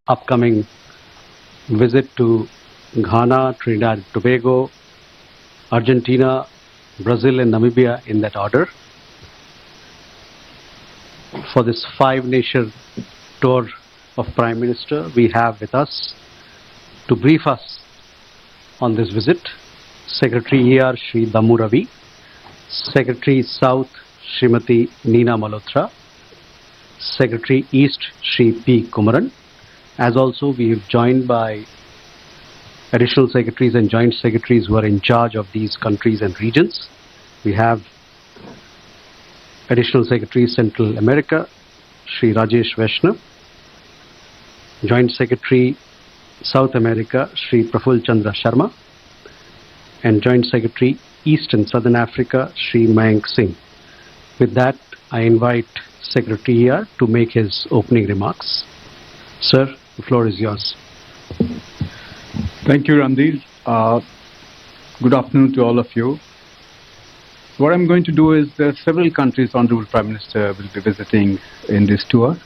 upcoming visit to Ghana, Trinidad and Tobago, Argentina, Brazil and Namibia in that order. For this 5-nation tour of Prime Minister, we have with us to brief us on this visit Secretary ER Shri Dammu Ravi, Secretary South Srimati Neena Malhotra, Secretary East Shri P. Kumaran. As also we have joined by additional secretaries and joint secretaries who are in charge of these countries and regions. We have Additional Secretary Central America, Shri Rajesh Vaishnav, Joint Secretary South America, Shri Praful Chandra Sharma, and Joint Secretary East and Southern Africa, Shri Mayank Singh. With that, I invite Secretary ER to make his opening remarks. Sir, the floor is yours. Thank you, Randhir. Good afternoon to all of you. What I'm going to do is there are several countries Honorable Prime Minister will be visiting in this tour.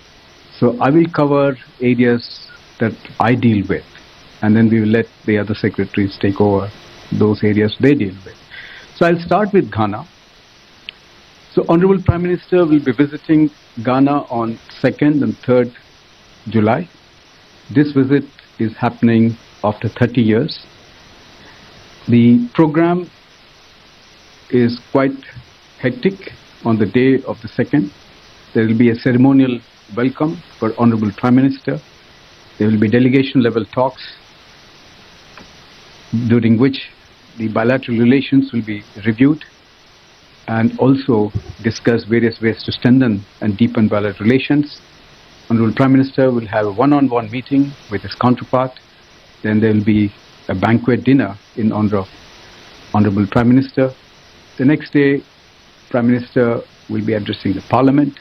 So I will cover areas that I deal with, and then we will let the other secretaries take over those areas they deal with. So I'll start with Ghana. So Honorable Prime Minister will be visiting Ghana on 2nd and 3rd July. This visit is happening after 30 years. The program is quite hectic. On the day of the 2nd, there will be a ceremonial welcome for Honorable Prime Minister. There will be delegation level talks during which the bilateral relations will be reviewed and also discuss various ways to strengthen and deepen bilateral relations. Honorable Prime Minister will have a one-on-one meeting with his counterpart. Then there will be a banquet dinner in honor of Honorable Prime Minister. The next day, Prime Minister will be addressing the Parliament,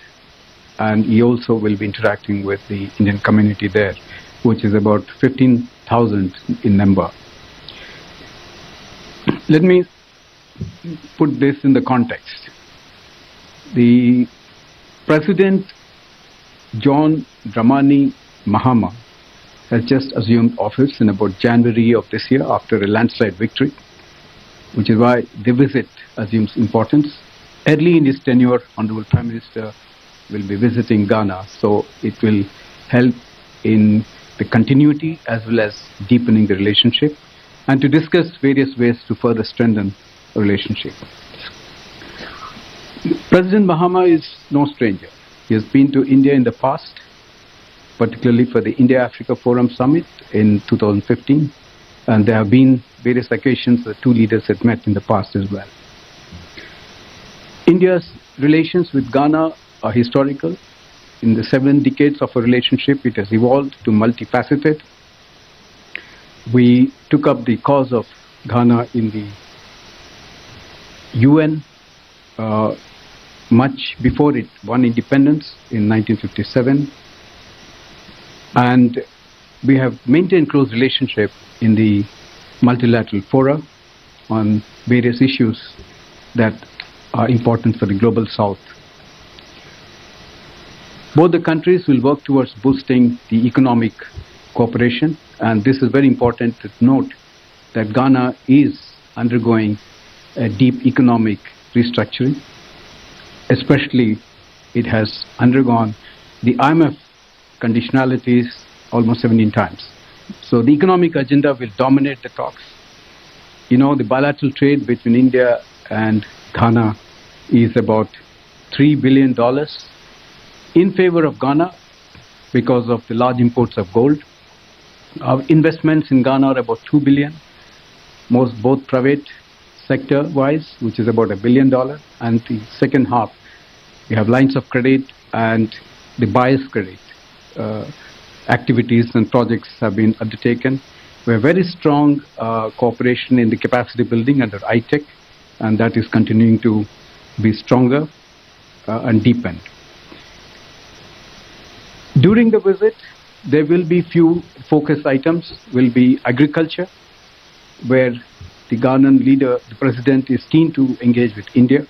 and he also will be interacting with the Indian community there, which is about 15,000 in number. Let me put this in the context. The President John Dramani Mahama has just assumed office in about January of this year after a landslide victory, which is why the visit assumes importance. Early in his tenure, Honorable Prime Minister will be visiting Ghana, so it will help in the continuity as well as deepening the relationship and to discuss various ways to further strengthen the relationship. President Mahama is no stranger. He has been to India in the past, particularly for the India-Africa Forum Summit in 2015, and there have been various occasions the two leaders had met in the past as well. India's relations with Ghana are historical. In the 7 decades of a relationship, it has evolved to multifaceted. We took up the cause of Ghana in the UN much before it won independence in 1957. And we have maintained close relationship in the multilateral fora on various issues that are important for the global south. Both the countries will work towards boosting the economic cooperation, and this is very important to note that Ghana is undergoing a deep economic restructuring. Especially, it has undergone the IMF conditionalities almost 17 times. So the economic agenda will dominate the talks. You know, the bilateral trade between India and Ghana is about $3 billion in favor of Ghana because of the large imports of gold. Our investments in Ghana are about $2 billion, both private sector-wise, which is about $1 billion, and the second half, we have lines of credit and the buyer's credit. Activities and projects have been undertaken. We have very strong cooperation in the capacity building under ITEC, and that is continuing to be stronger and deepened. During the visit, there will be few focus items. Will be agriculture, where the Ghanaian leader, the president, is keen to engage with India.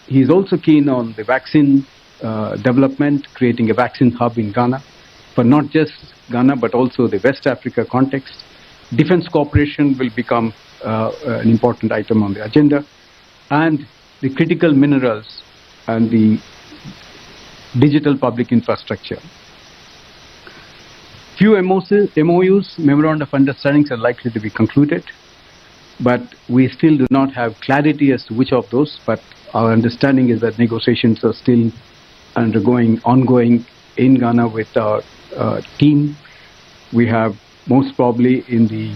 He is also keen on the vaccine development, creating a vaccine hub in Ghana for not just Ghana, but also the West Africa context. Defense cooperation will become an important item on the agenda, and the critical minerals and the digital public infrastructure. Few MOUs, Memorandum of Understandings, are likely to be concluded, but we still do not have clarity as to which of those, but our understanding is that negotiations are still ongoing in Ghana with our team. We have most probably in the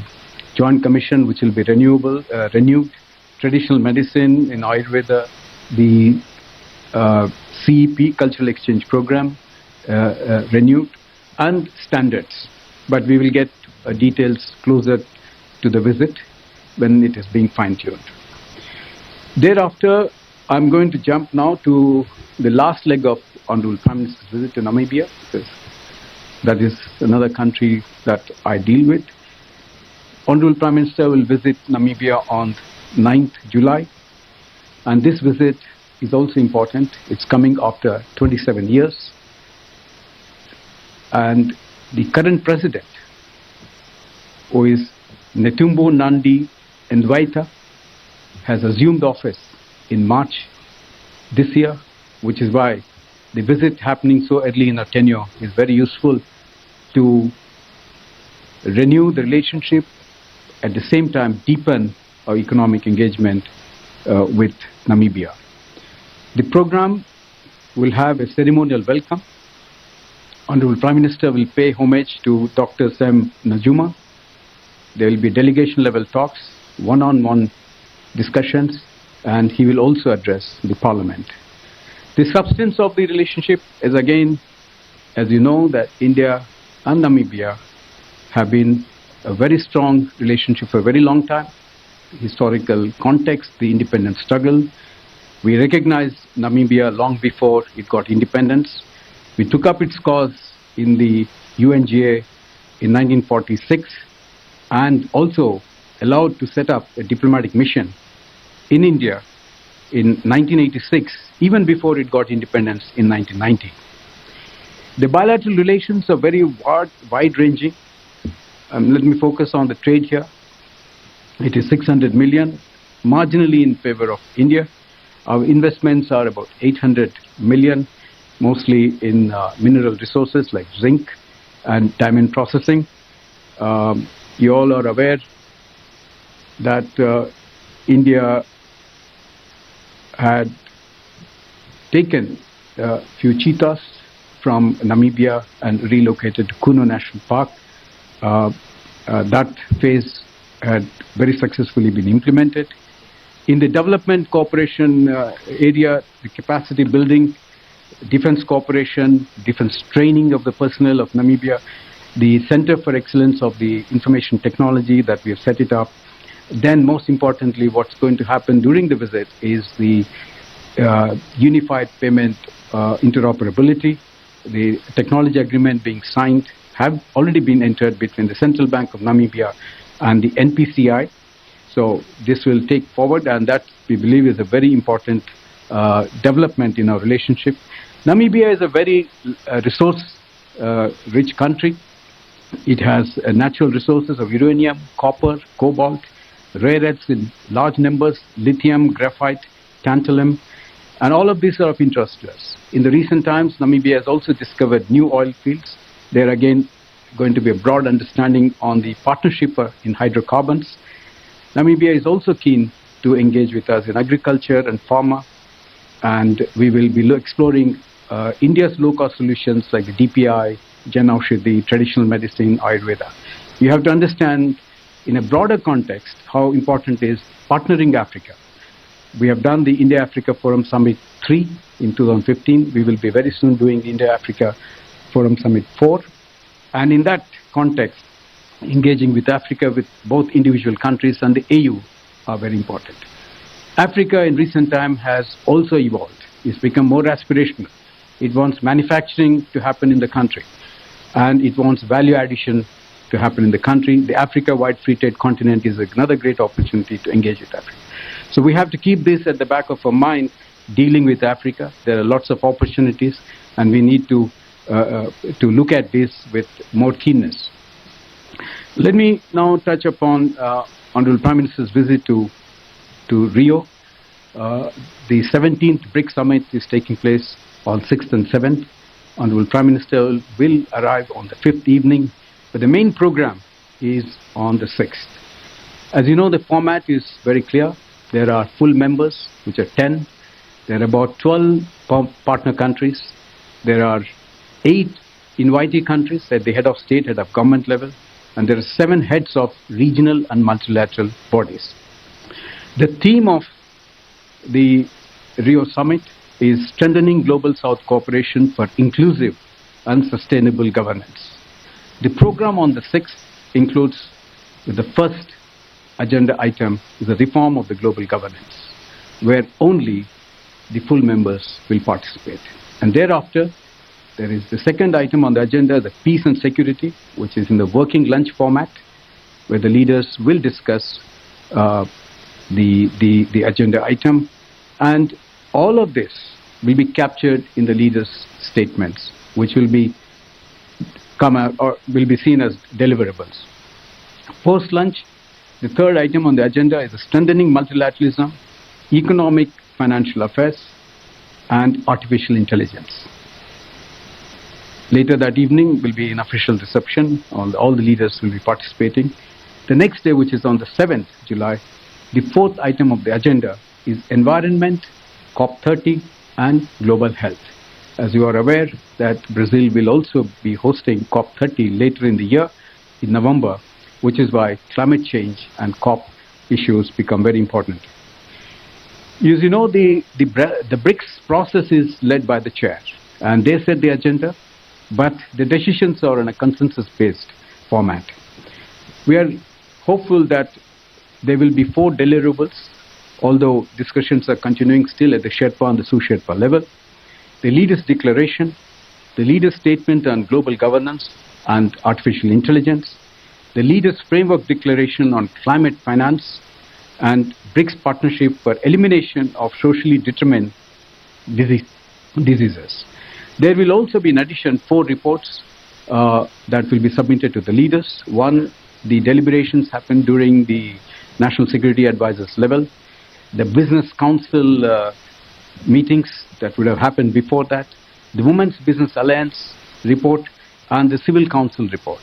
Joint Commission, which will be renewed, traditional medicine in Ayurveda, the CEP, Cultural Exchange Program, renewed, and standards. But we will get details closer to the visit when it is being fine-tuned. Thereafter, I'm going to jump now to the last leg of Honorable Prime Minister's visit to Namibia, because that is another country that I deal with. Honorable Prime Minister will visit Namibia on 9th July, and this visit is also important. It's coming after 27 years, and the current president, who is Netumbo Nandi Ndaitwah, has assumed office in March this year, which is why the visit happening so early in our tenure is very useful to renew the relationship, at the same time deepen our economic engagement with Namibia. The program will have a ceremonial welcome. Honorable Prime Minister will pay homage to Dr. Sam Nujoma. There will be delegation level talks, one-on-one discussions, and he will also address the Parliament. The substance of the relationship is, again, as you know, that India and Namibia have been a very strong relationship for a very long time. Historical context, the independence struggle. We recognized Namibia long before it got independence. We took up its cause in the UNGA in 1946 and also allowed to set up a diplomatic mission in India in 1986, even before it got independence in 1990. The bilateral relations are very wide-ranging. Let me focus on the trade here. It is 600 million, marginally in favor of India. Our investments are about 800 million, mostly in mineral resources like zinc and diamond processing. You all are aware that India had taken a few cheetahs from Namibia and relocated to Kuno National Park. That phase had very successfully been implemented. In the development cooperation area, the capacity building, defense cooperation, defense training of the personnel of Namibia, the Center for Excellence of the Information Technology that we have set it up. Then most importantly, what's going to happen during the visit is the unified payment interoperability. The technology agreement being signed have already been entered between the Central Bank of Namibia and the NPCI. So this will take forward, and that we believe is a very important development in our relationship. Namibia is a very resource-rich country. It has natural resources of uranium, copper, cobalt, rare earths in large numbers, lithium, graphite, tantalum, and all of these are of interest to us. In the recent times, Namibia has also discovered new oil fields. There again going to be a broad understanding on the partnership in hydrocarbons. Namibia is also keen to engage with us in agriculture and pharma, and we will be exploring India's low-cost solutions like the DPI, Jan Aushadhi, traditional medicine, Ayurveda. You have to understand in a broader context how important is partnering Africa. We have done the India-Africa Forum Summit 3 in 2015. We will be very soon doing the India-Africa Forum Summit 4. And in that context, engaging with Africa, with both individual countries and the AU are very important. Africa in recent time has also evolved. It's become more aspirational. It wants manufacturing to happen in the country, and it wants value addition to happen in the country. The Africa-wide free trade continent is another great opportunity to engage with Africa. So we have to keep this at the back of our mind, dealing with Africa. There are lots of opportunities, and we need to to look at this with more keenness. Let me now touch upon Honorable Prime Minister's visit to Rio. The 17th BRICS Summit is taking place on 6th and 7th. Honorable Prime Minister will arrive on the 5th evening, but the main program is on the 6th. As you know, the format is very clear. There are full members, which are 10. There are about 12 partner countries. There are 8 invitee countries at the head of state, head of government level, and there are 7 heads of regional and multilateral bodies. The theme of the Rio Summit is strengthening global South cooperation for inclusive and sustainable governance. The program on the 6th includes the first agenda item is the reform of the global governance, where only the full members will participate. And thereafter, there is the second item on the agenda, the peace and security, which is in the working lunch format, where the leaders will discuss the agenda item, and all of this will be captured in the leaders' statements, which will be seen as deliverables. Post lunch, the third item on the agenda is strengthening multilateralism, economic financial affairs, and artificial intelligence. Later that evening will be an official reception. All the leaders will be participating. The next day, which is on the 7th July, the fourth item of the agenda is environment, COP30, and global health. As you are aware that Brazil will also be hosting COP30 later in the year, in November, which is why climate change and COP issues become very important. As you know, the BRICS process is led by the chair, and they set the agenda, but the decisions are in a consensus-based format. We are hopeful that there will be 4 deliverables, although discussions are continuing still at the Sherpa and the Sous-Sherpa level. The leaders' declaration, the leaders' statement on global governance and artificial intelligence, the leaders' framework declaration on climate finance, and BRICS partnership for elimination of socially determined diseases. There will also be, in addition, 4 reports that will be submitted to the leaders. One, the deliberations happened during the National Security Advisors level, the Business Council meetings that would have happened before that, the Women's Business Alliance report, and the Civil Council report.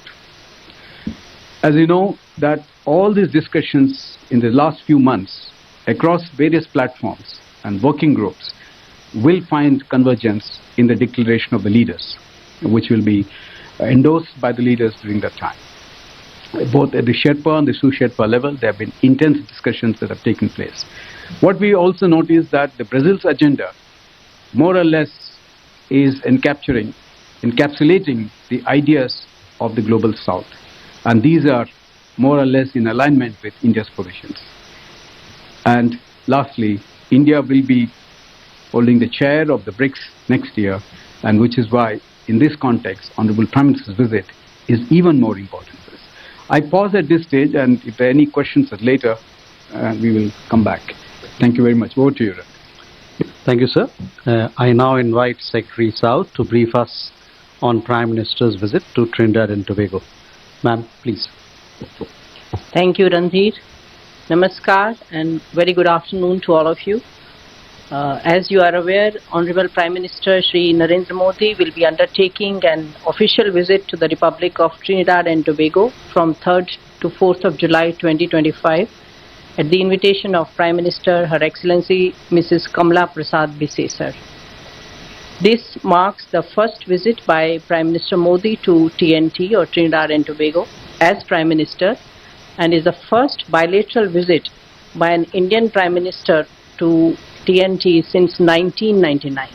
As you know, that all these discussions in the last few months across various platforms and working groups will find convergence in the declaration of the leaders, which will be endorsed by the leaders during that time. Both at the Sherpa and the Sous-Sherpa level, there have been intense discussions that have taken place. What we also notice that the Brazil's agenda more or less is encapsulating the ideas of the global South. And these are more or less in alignment with India's positions. And lastly, India will be holding the chair of the BRICS next year, and which is why, in this context, Honorable Prime Minister's visit is even more important for us. I pause at this stage, and if there are any questions later, we will come back. Thank you very much. Over to you, Ram. Thank you, sir. I now invite Secretary South to brief us on Prime Minister's visit to Trinidad and Tobago. Ma'am, please. Thank you, Randhir. Namaskar and very good afternoon to all of you. As you are aware, Honorable Prime Minister Shri Narendra Modi will be undertaking an official visit to the Republic of Trinidad and Tobago from 3rd to 4th of July 2025 at the invitation of Prime Minister Her Excellency Mrs. Kamala Prasad Bisesar. This marks the first visit by Prime Minister Modi to TNT or Trinidad and Tobago as Prime Minister, and is the first bilateral visit by an Indian Prime Minister to TNT since 1999.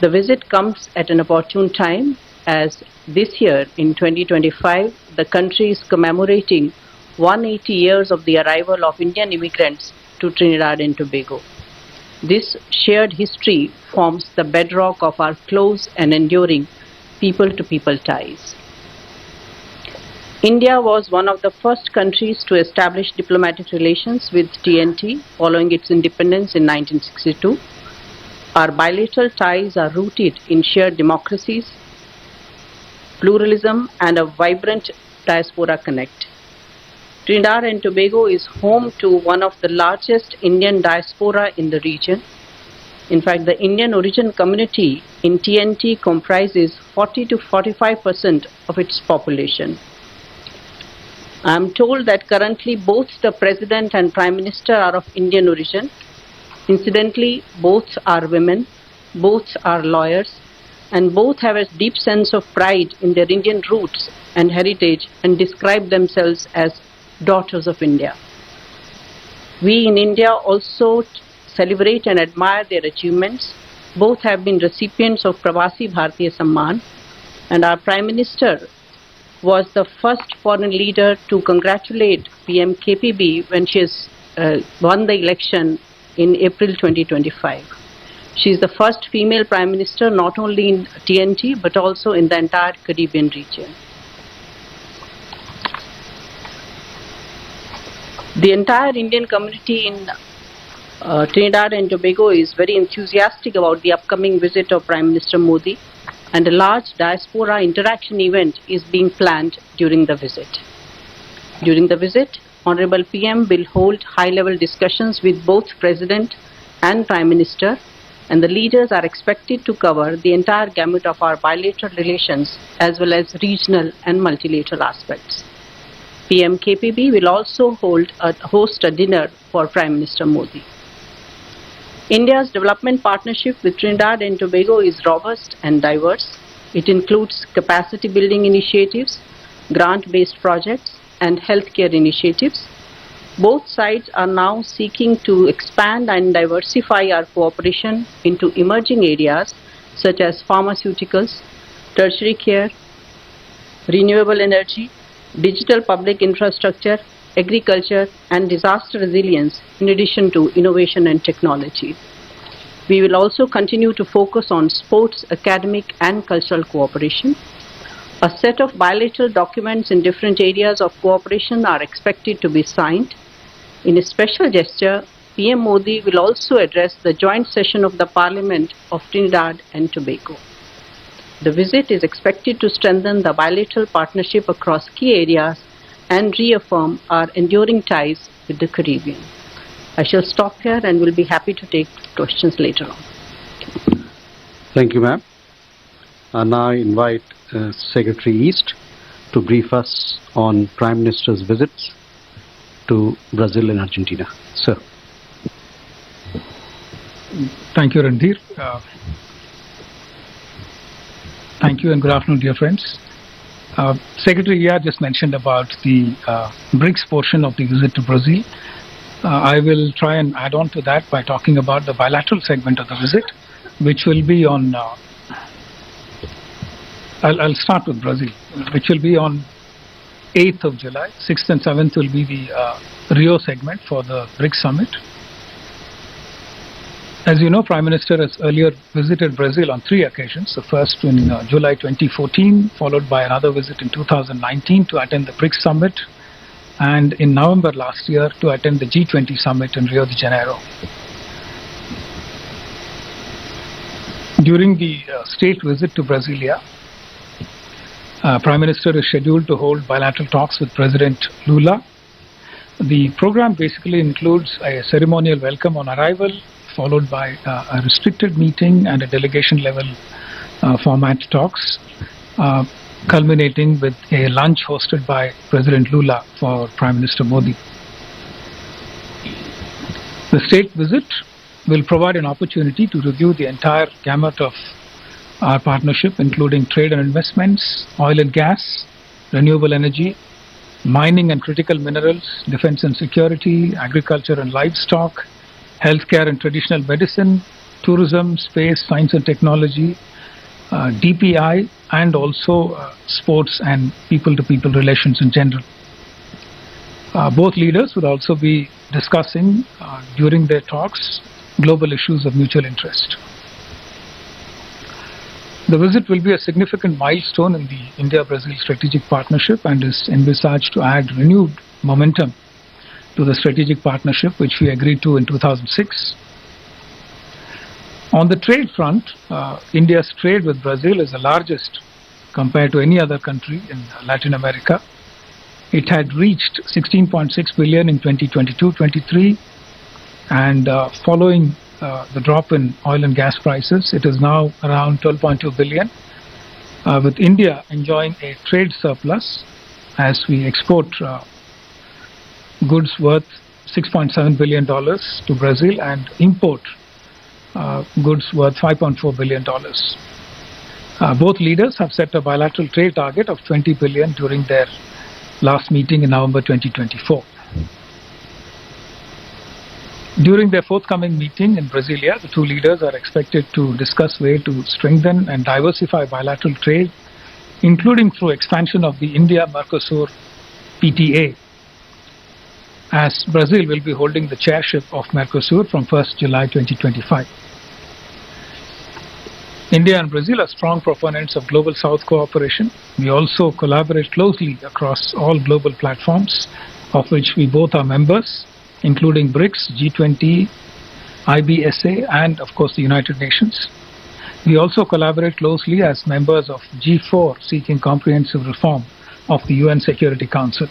The visit comes at an opportune time as this year in 2025 the country is commemorating 180 years of the arrival of Indian immigrants to Trinidad and Tobago. This shared history forms the bedrock of our close and enduring people-to-people ties. India was one of the first countries to establish diplomatic relations with TNT following its independence in 1962. Our bilateral ties are rooted in shared democracies, pluralism, and a vibrant diaspora connect. Trinidad and Tobago is home to one of the largest Indian diaspora in the region. In fact, the Indian origin community in TNT comprises 40 to 45% of its population. I am told that currently both the President and Prime Minister are of Indian origin. Incidentally, both are women, both are lawyers, and both have a deep sense of pride in their Indian roots and heritage and describe themselves as daughters of India. We in India also celebrate and admire their achievements. Both have been recipients of Pravasi Bharatiya Samman, and our Prime Minister was the first foreign leader to congratulate PM KPB when she has won the election in April 2025. She is the first female Prime Minister not only in TNT but also in the entire Caribbean region. The entire Indian community in Trinidad and Tobago is very enthusiastic about the upcoming visit of Prime Minister Modi, and a large diaspora interaction event is being planned during the visit. During the visit, Honorable PM will hold high-level discussions with both President and Prime Minister, and the leaders are expected to cover the entire gamut of our bilateral relations as well as regional and multilateral aspects. PM KPB will also host a dinner for Prime Minister Modi. India's development partnership with Trinidad and Tobago is robust and diverse. It includes capacity building initiatives, grant-based projects, and healthcare initiatives. Both sides are now seeking to expand and diversify our cooperation into emerging areas such as pharmaceuticals, tertiary care, renewable energy, digital public infrastructure, agriculture, and disaster resilience, in addition to innovation and technology. We will also continue to focus on sports, academic, and cultural cooperation. A set of bilateral documents in different areas of cooperation are expected to be signed. In a special gesture, PM Modi will also address the joint session of the Parliament of Trinidad and Tobago. The visit is expected to strengthen the bilateral partnership across key areas and reaffirm our enduring ties with the Caribbean. I shall stop here and will be happy to take questions later on. Thank you, ma'am. I now invite Secretary East to brief us on Prime Minister's visits to Brazil and Argentina. Sir. Thank you, Randhir. Thank you and good afternoon, dear friends. Secretary Yar just mentioned about the BRICS portion of the visit to Brazil. I will try and add on to that by talking about the bilateral segment of the visit, which will be on, I'll start with Brazil, which will be on 8th of July. 6th and 7th will be the Rio segment for the BRICS summit. As you know, Prime Minister has earlier visited Brazil on 3 occasions. The first in July 2014, followed by another visit in 2019 to attend the BRICS summit, and in November last year to attend the G20 summit in Rio de Janeiro. During the state visit to Brasilia, Prime Minister is scheduled to hold bilateral talks with President Lula. The program basically includes a ceremonial welcome on arrival, followed by a restricted meeting and a delegation level format talks, culminating with a lunch hosted by President Lula for Prime Minister Modi. The state visit will provide an opportunity to review the entire gamut of our partnership, including trade and investments, oil and gas, renewable energy, mining and critical minerals, defense and security, agriculture and livestock, healthcare and traditional medicine, tourism, space, science and technology, DPI, and also sports and people-to-people relations in general. Both leaders will also be discussing during their talks global issues of mutual interest. The visit will be a significant milestone in the India-Brazil strategic partnership and is envisaged to add renewed momentum to the strategic partnership which we agreed to in 2006. On the trade front, India's trade with Brazil is the largest compared to any other country in Latin America. It had reached 16.6 billion in 2022-23, and following the drop in oil and gas prices, it is now around 12.2 billion, with India enjoying a trade surplus as we export goods worth $6.7 billion to Brazil and import goods worth $5.4 billion. Both leaders have set a bilateral trade target of 20 billion during their last meeting in November 2024. During their forthcoming meeting in Brasilia, the two leaders are expected to discuss ways to strengthen and diversify bilateral trade, including through expansion of the India-Mercosur PTA, as Brazil will be holding the chairship of Mercosur from 1st July 2025. India and Brazil are strong proponents of Global South cooperation. We also collaborate closely across all global platforms, of which we both are members, including BRICS, G20, IBSA, and of course the United Nations. We also collaborate closely as members of G4, seeking comprehensive reform of the UN Security Council.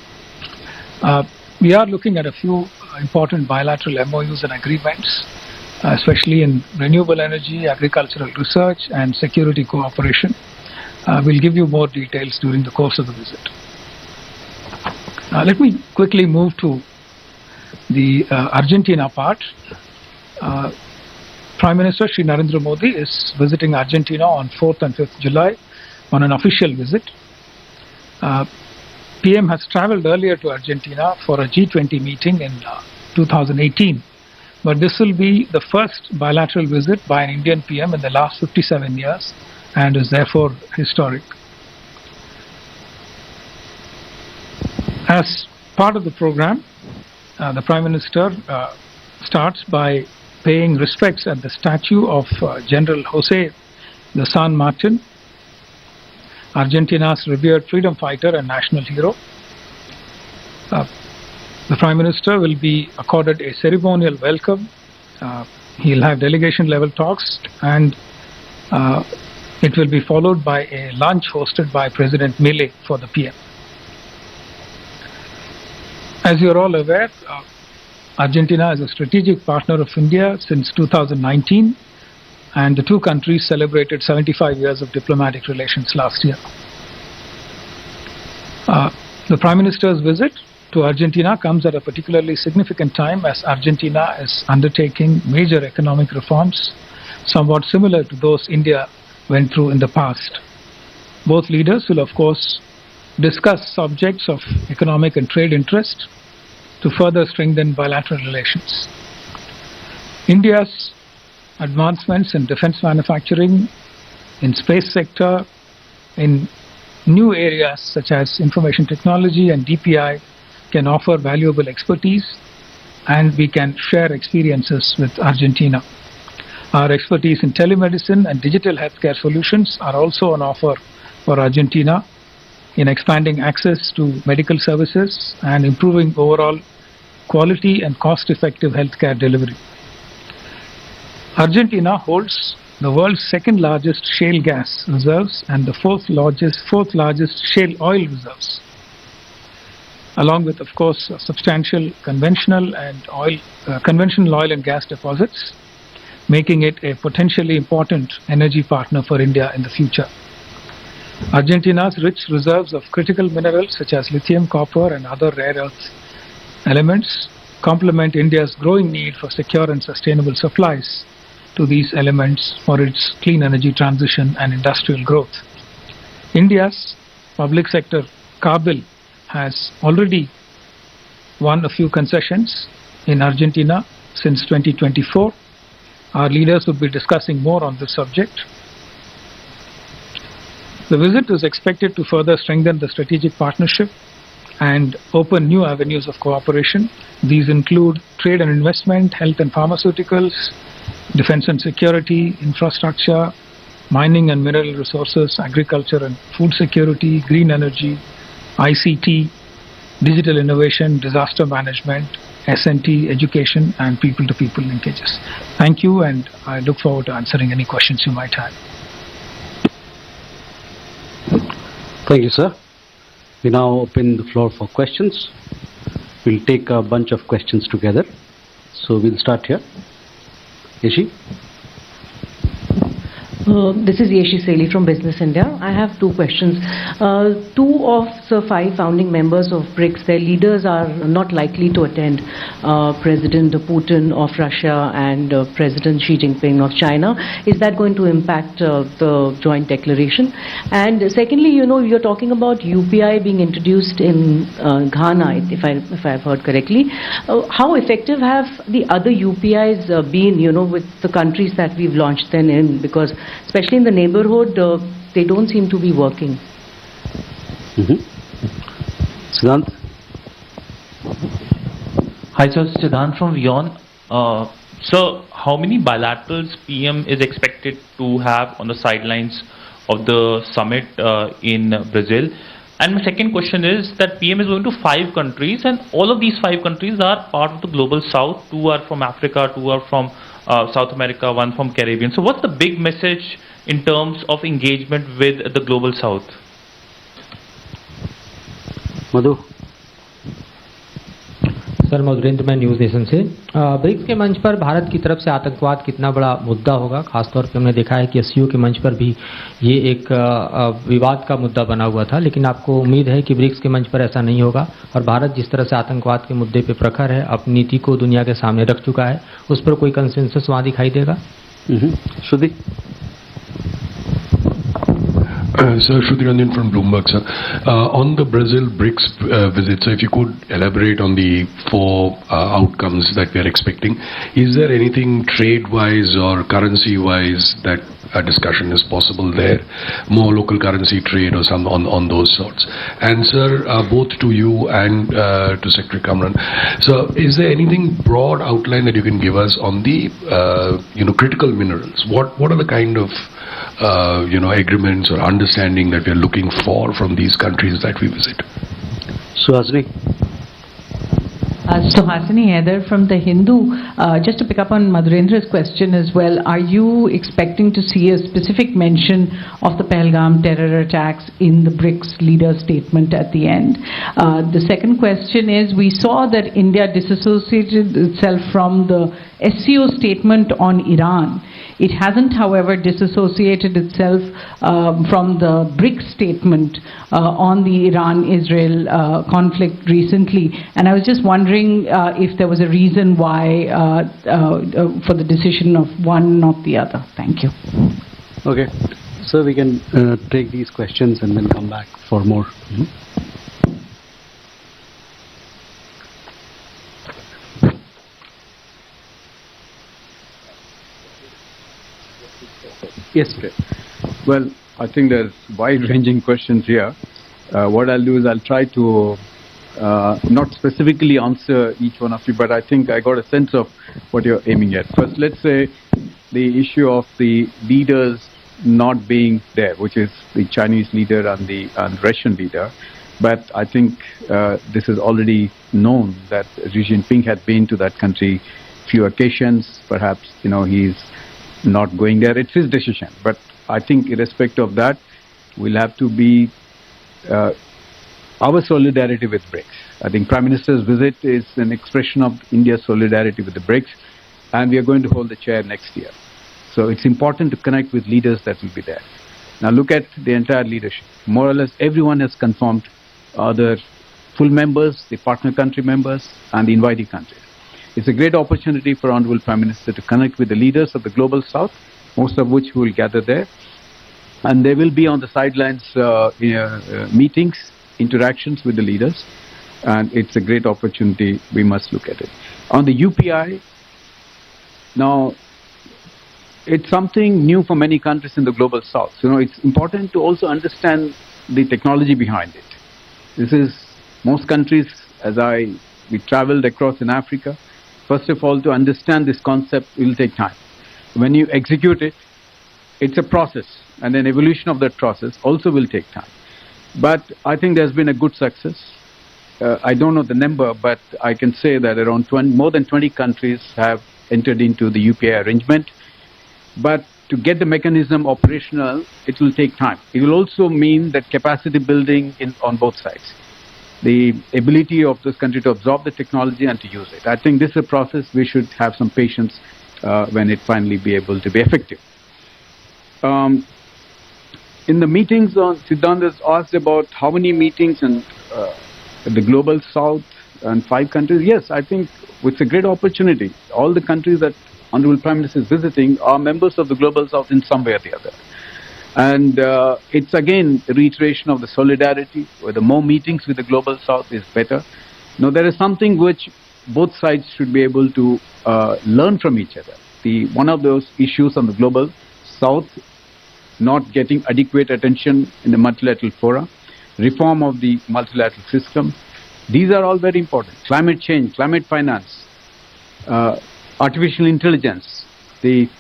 We are looking at a few important bilateral MOUs and agreements, especially in renewable energy, agricultural research, and security cooperation. We'll give you more details during the course of the visit. Let me quickly move to the Argentina part. Prime Minister Shri Narendra Modi is visiting Argentina on 4th and 5th July on an official visit. PM has traveled earlier to Argentina for a G20 meeting in 2018, but this will be the first bilateral visit by an Indian PM in the last 57 years and is therefore historic. As part of the program, the Prime Minister starts by paying respects at the statue of General Jose de San Martin, Argentina's revered freedom fighter and national hero. The Prime Minister will be accorded a ceremonial welcome. He'll have delegation level talks, and it will be followed by a lunch hosted by President Milei for the PM. As you're all aware, Argentina is a strategic partner of India since 2019, and the two countries celebrated 75 years of diplomatic relations last year. The Prime Minister's visit to Argentina comes at a particularly significant time as Argentina is undertaking major economic reforms, somewhat similar to those India went through in the past. Both leaders will, of course, discuss subjects of economic and trade interest to further strengthen bilateral relations. India's advancements in defense manufacturing, in space sector, in new areas such as information technology and DPI can offer valuable expertise, and we can share experiences with Argentina. Our expertise in telemedicine and digital healthcare solutions are also on offer for Argentina in expanding access to medical services and improving overall quality and cost-effective healthcare delivery. Argentina holds the world's second largest shale gas reserves and the fourth largest shale oil reserves, along with, of course, substantial conventional oil and gas deposits, making it a potentially important energy partner for India in the future. Argentina's rich reserves of critical minerals such as lithium, copper, and other rare earth elements complement India's growing need for secure and sustainable supplies to these elements for its clean energy transition and industrial growth. India's public sector car bill has already won a few concessions in Argentina since 2024. Our leaders will be discussing more on this subject. The visit is expected to further strengthen the strategic partnership and open new avenues of cooperation. These include trade and investment, health and pharmaceuticals, defense and security, infrastructure, mining and mineral resources, agriculture and food security, green energy, ICT, digital innovation, disaster management, S&T, education, and people-to-people linkages. Thank you, and I look forward to answering any questions you might have. Thank you, sir. We now open the floor for questions. We'll take a bunch of questions together. So we'll start here. Yeshi? This is Yeshi Seli from Business India. I have two questions. Two of the five founding members of BRICS, their leaders are not likely to attend. President Putin of Russia and President Xi Jinping of China. Is that going to impact the joint declaration? And secondly, you're talking about UPI being introduced in Ghana, if I've heard correctly. How effective have the other UPIs been, with the countries that we've launched them in? Because especially in the neighborhood, they don't seem to be working. Siddhant? Hi, sir. Siddhant from WION. So, how many bilaterals PM is expected to have on the sidelines of the summit in Brazil? And my second question is that PM is going to 5 countries, and all of these 5 countries are part of the global south. 2 are from Africa, 2 are from South America, 1 from Caribbean. So what's the big message in terms of engagement with the global south? Madhu? Sir Madhurendra मैं news nation से BRICS के मंच पर भारत की तरफ से आतंकवाद कितना बड़ा मुद्दा होगा। खासतौर पे हमने देखा है कि एससीओ के मंच पर भी ये एक विवाद का मुद्दा बना हुआ था, लेकिन आपको उम्मीद है कि ब्रिक्स के मंच पर ऐसा नहीं होगा और भारत जिस तरह से आतंकवाद के मुद्दे पे प्रखर है, अपनी नीति को दुनिया के सामने रख चुका है, उस पर कोई कंसेंसस वहाँ दिखाई देगा? Shruti? Sir, Shruti Ranjan from Bloomberg, sir. On the Brazil BRICS visit, so if you could elaborate on the 4 outcomes that we are expecting. Is there anything trade-wise or currency-wise that a discussion is possible there? More local currency trade or some on those sorts. And sir, both to you and to Secretary Kamran, so is there anything broad outline that you can give us on the critical minerals? What are the kind of agreements or understanding that we are looking for from these countries that we visit? Suhasini? Suhasini Haider from The Hindu. Just to pick up on Madhurendra's question as well, are you expecting to see a specific mention of the Pahalgam terror attacks in the BRICS leader statement at the end? The second question is, we saw that India disassociated itself from the SCO statement on Iran. It hasn't, however, disassociated itself from the BRICS statement on the Iran-Israel conflict recently. And I was just wondering if there was a reason why for the decision of one, not the other. Thank you. Okay. So we can take these questions and then come back for more. Yes, sir. Well, I think there's wide-ranging questions here. What I'll do is I'll try to not specifically answer each one of you, but I think I got a sense of what you're aiming at. First, let's say the issue of the leaders not being there, which is the Chinese leader and the Russian leader. But I think this is already known that Xi Jinping had been to that country few occasions. Perhaps, he's not going there. It's his decision. But I think irrespective of that, we'll have to be our solidarity with BRICS. I think Prime Minister's visit is an expression of India's solidarity with the BRICS, and we are going to hold the chair next year. So it's important to connect with leaders that will be there. Now look at the entire leadership. More or less everyone has confirmed the full members, the partner country members, and the inviting countries. It's a great opportunity for Honorable Prime Minister to connect with the leaders of the Global South, most of which will gather there. And they will be on the sidelines meetings, interactions with the leaders. And it's a great opportunity. We must look at it. On the UPI, now, it's something new for many countries in the Global South. It's important to also understand the technology behind it. This is, most countries, we traveled across in Africa, first of all, to understand this concept will take time. When you execute it, it's a process, and an evolution of that process also will take time. But I think there's been a good success. I don't know the number, but I can say that around more than 20 countries have entered into the UPI arrangement. But to get the mechanism operational, it will take time. It will also mean that capacity building on both sides. The ability of this country to absorb the technology and to use it. I think this is a process we should have some patience when it finally be able to be effective. In the meetings, Siddhant has asked about how many meetings in the Global South and 5 countries. Yes, I think it's a great opportunity. All the countries that Honorable Prime Minister is visiting are members of the Global South in some way or the other. And it's again a reiteration of the solidarity, where the more meetings with the Global South is better. Now, there is something which both sides should be able to learn from each other. One of those issues on the Global South not getting adequate attention in the multilateral fora, reform of the multilateral system. These are all very important. Climate change, climate finance, artificial intelligence, the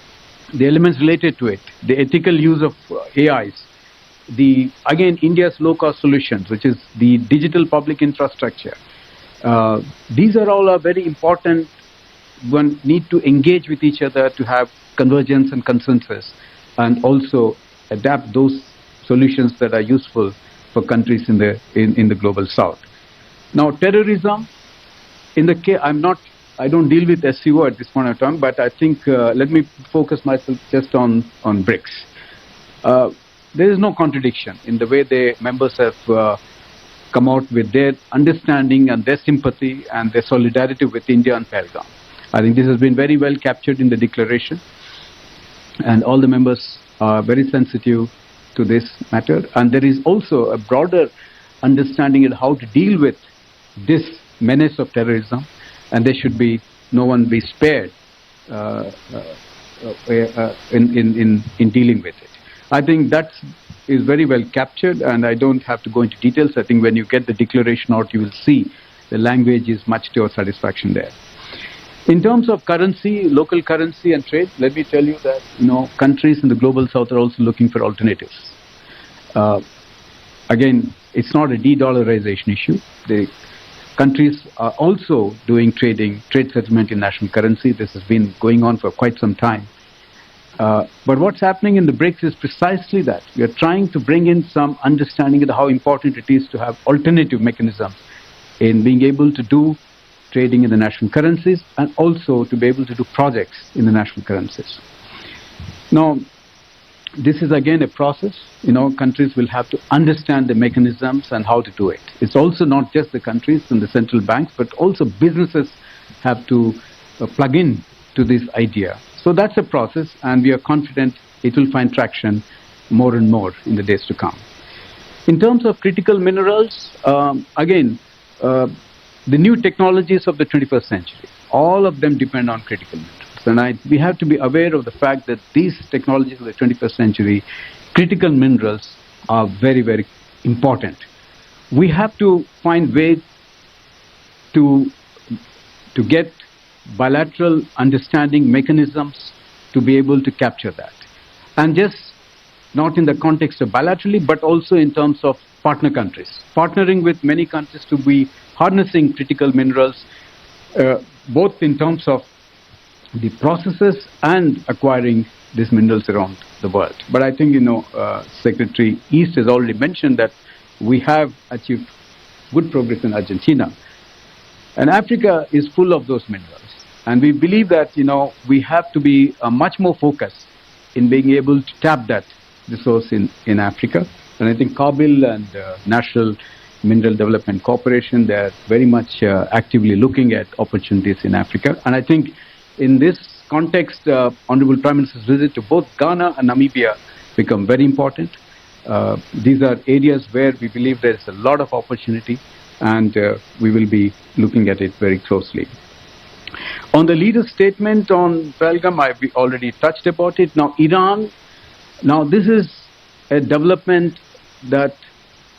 elements related to it, the ethical use of AIs, again, India's low-cost solutions, which is the digital public infrastructure. These are all very important. One need to engage with each other to have convergence and consensus, and also adapt those solutions that are useful for countries in the Global South. Now, terrorism, I don't deal with SCO at this point of time, but I think let me focus myself just on BRICS. There is no contradiction in the way the members have come out with their understanding and their sympathy and their solidarity with India and Pahalgam. I think this has been very well captured in the declaration, and all the members are very sensitive to this matter. And there is also a broader understanding of how to deal with this menace of terrorism, and there should be no one be spared in dealing with it. I think that is very well captured, and I don't have to go into details. I think when you get the declaration out, you will see the language is much to your satisfaction there. In terms of currency, local currency and trade, let me tell you that countries in the Global South are also looking for alternatives. Again, it's not a de-dollarization issue. The countries are also doing trade settlement in national currency. This has been going on for quite some time. But what's happening in the BRICS is precisely that. We are trying to bring in some understanding of how important it is to have alternative mechanisms in being able to do trading in the national currencies, and also to be able to do projects in the national currencies. Now, this is again a process. Countries will have to understand the mechanisms and how to do it. It's also not just the countries and the central banks, but also businesses have to plug in to this idea. So that's a process, and we are confident it will find traction more and more in the days to come. In terms of critical minerals, again, the new technologies of the 21st century, all of them depend on critical minerals. And we have to be aware of the fact that these technologies of the 21st century, critical minerals, are very, very important. We have to find ways to get bilateral understanding mechanisms to be able to capture that. And just not in the context of bilaterally, but also in terms of partner countries. Partnering with many countries to be harnessing critical minerals, both in terms of the processes and acquiring these minerals around the world. But I think, Secretary East has already mentioned that we have achieved good progress in Argentina. And Africa is full of those minerals. And we believe that, we have to be much more focused in being able to tap that resource in Africa. And I think Kabil and National Mineral Development Corporation, they are very much actively looking at opportunities in Africa. And I think in this context, Honorable Prime Minister's visit to both Ghana and Namibia become very important. These are areas where we believe there is a lot of opportunity, and we will be looking at it very closely. On the leader's statement on Pahalgam, I've already touched about it. Now, Iran, this is a development that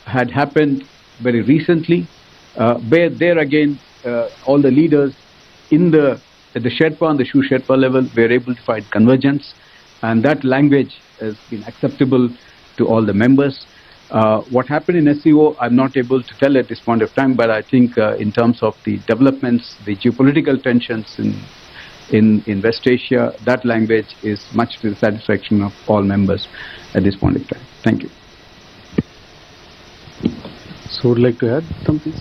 had happened very recently, where there again, all the leaders at the Sherpa and the Shu Sherpa level were able to find convergence, and that language has been acceptable to all the members. What happened in SCO, I'm not able to tell at this point of time, but I think in terms of the developments, the geopolitical tensions in West Asia, that language is much to the satisfaction of all members at this point in time. Thank you. So would like to add something?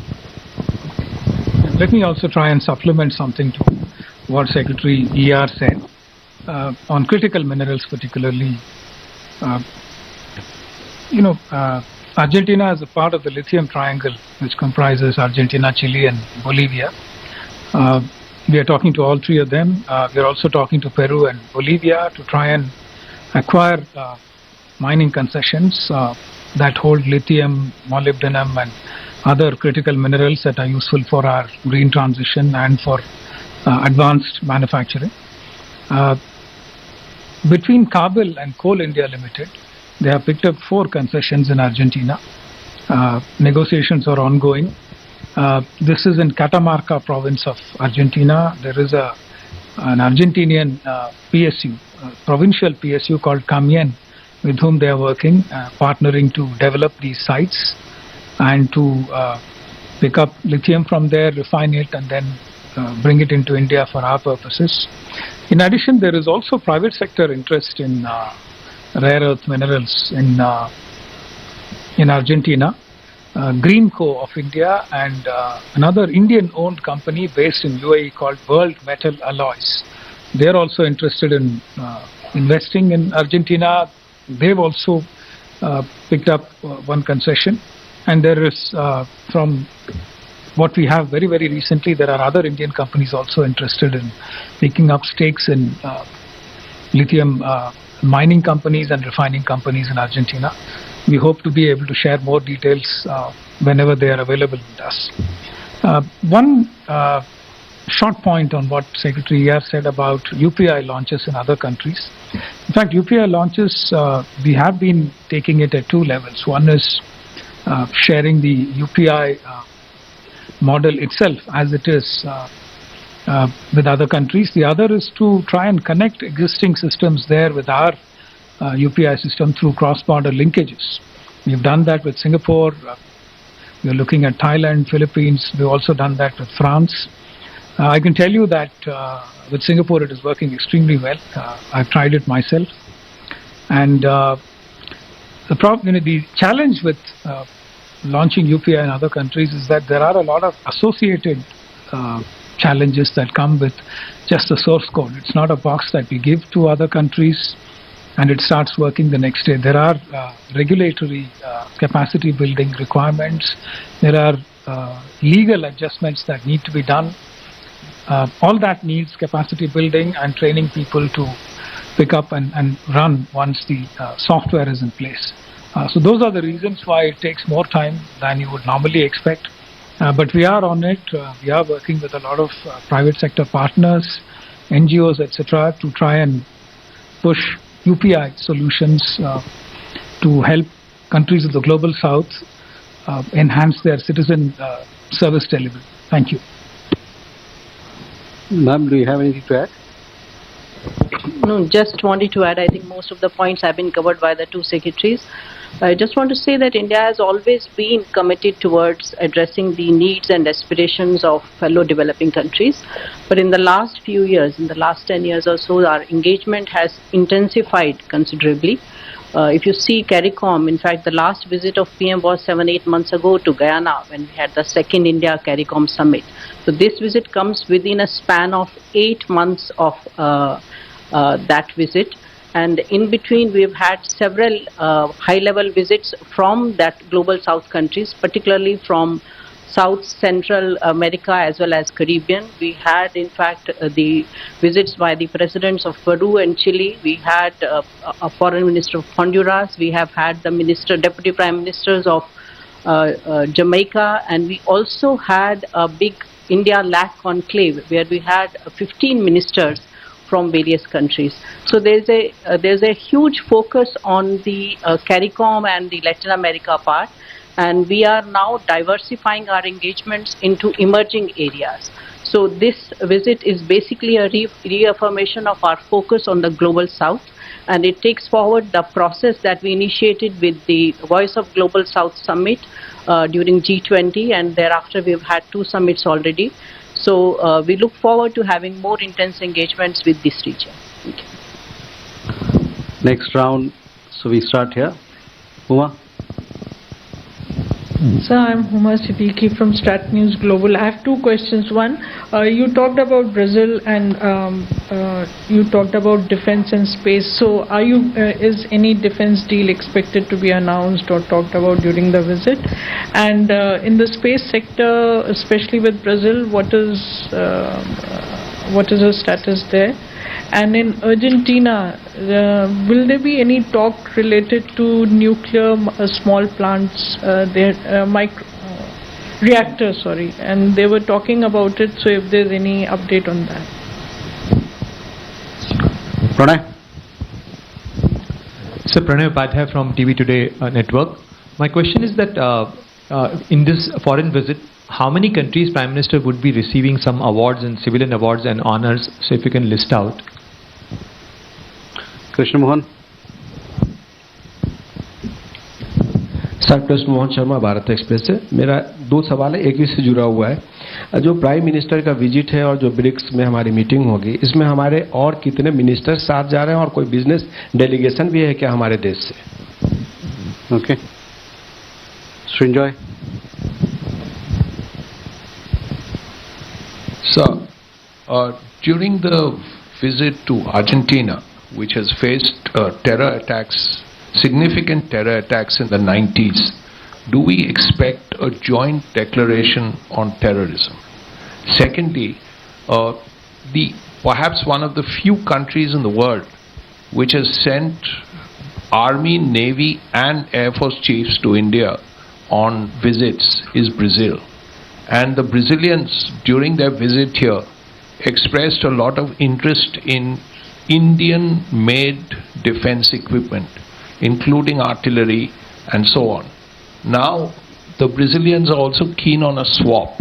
Let me also try and supplement something to what Secretary ER said. On critical minerals particularly, Argentina is a part of the lithium triangle, which comprises Argentina, Chile and Bolivia. We are talking to all three of them. We are also talking to Peru and Bolivia to try and acquire mining concessions that hold lithium, molybdenum and other critical minerals that are useful for our green transition and for advanced manufacturing. Between Kabul and Coal India Limited, they have picked up 4 concessions in Argentina. Negotiations are ongoing. This is in Catamarca province of Argentina. There is an Argentinian PSU, provincial PSU called Camien, with whom they are working, partnering to develop these sites and to pick up lithium from there, refine it and then bring it into India for our purposes. In addition, there is also private sector interest in rare earth minerals in Argentina. Greenco of India and another Indian-owned company based in UAE called World Metal Alloys. They are also interested in investing in Argentina. They've also picked up one concession. And there is, from what we have very, very recently, there are other Indian companies also interested in picking up stakes in lithium mining companies and refining companies in Argentina. We hope to be able to share more details whenever they are available with us. One short point on what Secretary ER said about UPI launches in other countries. In fact, UPI launches, we have been taking it at 2 levels. One is sharing the UPI model itself as it is with other countries. The other is to try and connect existing systems there with our UPI system through cross-border linkages. We've done that with Singapore. We're looking at Thailand, Philippines. We've also done that with France. I can tell you that with Singapore it is working extremely well. I've tried it myself. And the challenge with launching UPI in other countries is that there are a lot of associated challenges that come with just the source code. It's not a box that we give to other countries and it starts working the next day. There are regulatory capacity building requirements. There are legal adjustments that need to be done. All that needs capacity building and training people to pick up and run once the software is in place. So those are the reasons why it takes more time than you would normally expect. But we are on it. We are working with a lot of private sector partners, NGOs, etc., to try and push UPI solutions to help countries of the global south enhance their citizen service delivery. Thank you. Ma'am, do you have anything to add? No, just wanted to add, I think most of the points have been covered by the 2 secretaries. I just want to say that India has always been committed towards addressing the needs and aspirations of fellow developing countries. But in the last few years, in the last 10 years or so, our engagement has intensified considerably. If you see CARICOM, in fact, the last visit of PM was 7-8 months ago to Guyana when we had the second India CARICOM summit. So this visit comes within a span of 8 months of that visit. And in between, we've had several high-level visits from that global south countries, particularly from South Central America as well as Caribbean. We had, in fact, the visits by the presidents of Peru and Chile. We had a foreign minister of Honduras. We have had the deputy prime ministers of Jamaica. And we also had a big India LAC conclave where we had 15 ministers from various countries. So there's a huge focus on the CARICOM and the Latin America part, and we are now diversifying our engagements into emerging areas. So this visit is basically a reaffirmation of our focus on the global south, and it takes forward the process that we initiated with the Voice of Global South Summit during G20, and thereafter we've had 2 summits already. So we look forward to having more intense engagements with this region. Thank you. Next round, so we start here. Uma? Sir, I'm Huma Siddiqui from Strat News Global. I have two questions. One, you talked about Brazil and you talked about defense and space. So is any defense deal expected to be announced or talked about during the visit? And in the space sector, especially with Brazil, what is the status there? And in Argentina, will there be any talk related to nuclear small plants, reactors, sorry, and they were talking about it, so if there's any update on that. Pranay? Sir, Pranay Upadhyay from TV Today Network. My question is that in this foreign visit, how many countries Prime Minister would be receiving some awards and civilian awards and honors? So if you can list out. Krishna Mohan? Sir, Krishna Mohan Sharma, Bharat express से। मेरा दो सवाल है, एक से जुड़ा हुआ है। जो प्राइम मिनिस्टर का विजिट है और जो ब्रिक्स में हमारी मीटिंग होगी, इसमें हमारे और कितने मिनिस्टर साथ जा रहे हैं और कोई बिजनेस डेलीगेशन भी है क्या हमारे देश से? Okay, Srinjoy? Sir, during the visit to Argentina, which has faced significant terror attacks in the 90s, do we expect a joint declaration on terrorism? Secondly, perhaps one of the few countries in the world which has sent Army, Navy and Air Force chiefs to India on visits is Brazil. And the Brazilians, during their visit here, expressed a lot of interest in Indian-made defense equipment, including artillery and so on. Now, the Brazilians are also keen on a swap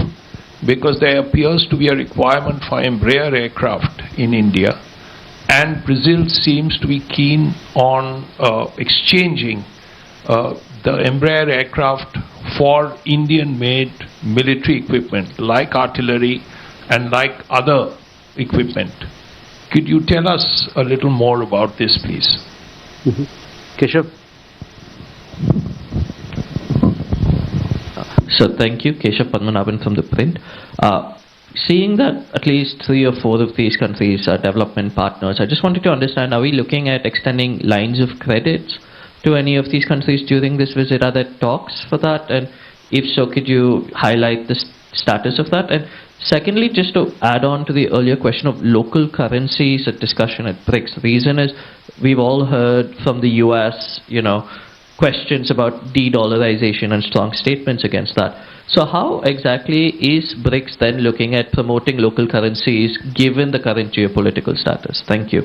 because there appears to be a requirement for Embraer aircraft in India, and Brazil seems to be keen on exchanging the Embraer aircraft for Indian-made military equipment like artillery and like other equipment. Could you tell us a little more about this, please? Keshav? So thank you, Keshav Padmanabhan from The Print. Seeing that at least 3 or 4 of these countries are development partners, I just wanted to understand, are we looking at extending lines of credit to any of these countries during this visit? Are there talks for that? And if so, could you highlight the status of that? And secondly, just to add on to the earlier question of local currencies at discussion at BRICS, the reason is we've all heard from the US, questions about de-dollarization and strong statements against that. So how exactly is BRICS then looking at promoting local currencies given the current geopolitical status? Thank you.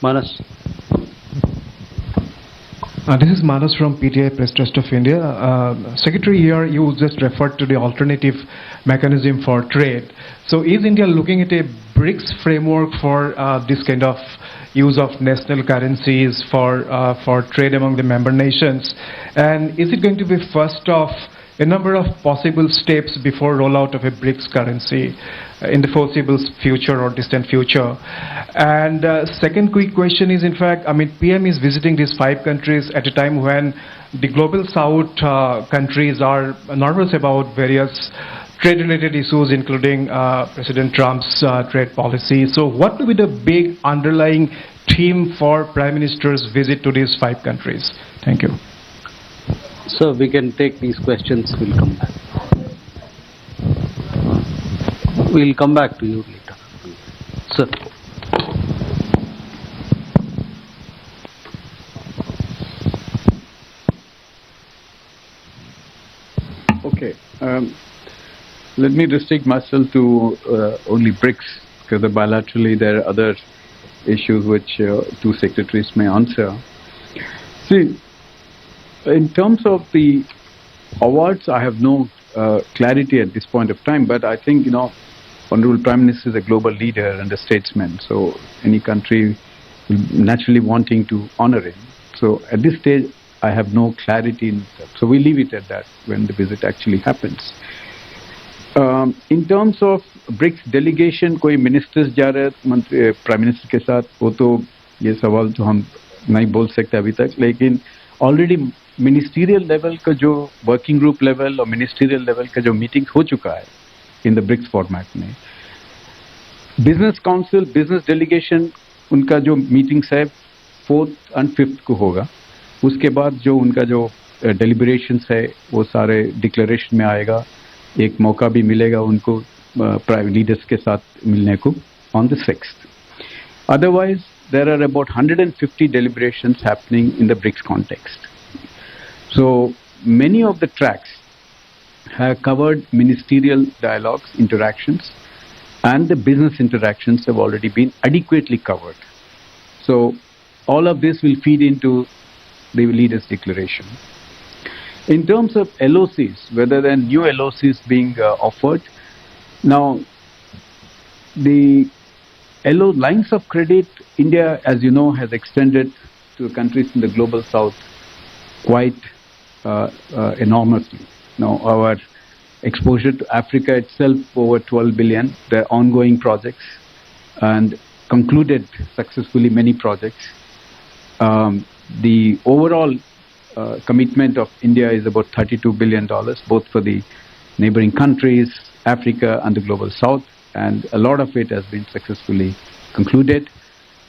Manas? This is Manas from PTI Press Trust of India. Secretary, here you just referred to the alternative mechanism for trade. So is India looking at a BRICS framework for this kind of use of national currencies for trade among the member nations? And is it going to be first of a number of possible steps before rollout of a BRICS currency in the foreseeable future or distant future? And second quick question is, in fact, PM is visiting these 5 countries at a time when the global south countries are nervous about various trade-related issues, including President Trump's trade policy. So what will be the big underlying theme for Prime Minister's visit to these 5 countries? Thank you. So we can take these questions, we'll come back. We'll come back to you later. Sir. Okay. Let me restrict myself to only BRICS, because bilaterally there are other issues which 2 secretaries may answer. See, in terms of the awards, I have no clarity at this point of time, but I think, Honorable Prime Minister is a global leader and a statesman, so any country will naturally wanting to honor him. So at this stage, I have no clarity in that. So we leave it at that when the visit actually happens. In terms of BRICS delegation, कोई ministers जा रहे हैं prime minister के साथ, वो तो ये सवाल तो हम नहीं बोल सकते अभी तक, लेकिन ऑलरेडी मिनिस्टीरियल लेवल का जो वर्किंग ग्रुप लेवल और मिनिस्टीरियल लेवल का जो मीटिंग हो चुका है इन द ब्रिक्स फॉर्मेट में, बिजनेस काउंसिल, बिजनेस डेलीगेशन, उनका जो मीटिंग्स है 4th and 5th को होगा. उसके बाद जो उनका जो डेलिब्रेशंस है वो सारे डिक्लेरेशन में आएगा. एक मौका भी मिलेगा उनको प्राइवेट लीडर्स के साथ मिलने को on the 6th. Otherwise, there are about 150 deliberations happening in the BRICS context. So many of the tracks have covered ministerial dialogues, interactions, and the business interactions have already been adequately covered. So all of this will feed into the leaders' declaration. In terms of LOCs, whether there are new LOCs being offered, now the lines of credit, India, as you know, has extended to countries in the global south quite enormously. Now, our exposure to Africa itself over 12 billion. There are ongoing projects and concluded successfully many projects. The overall commitment of India is about $32 billion, both for the neighboring countries, Africa and the global south, and a lot of it has been successfully concluded.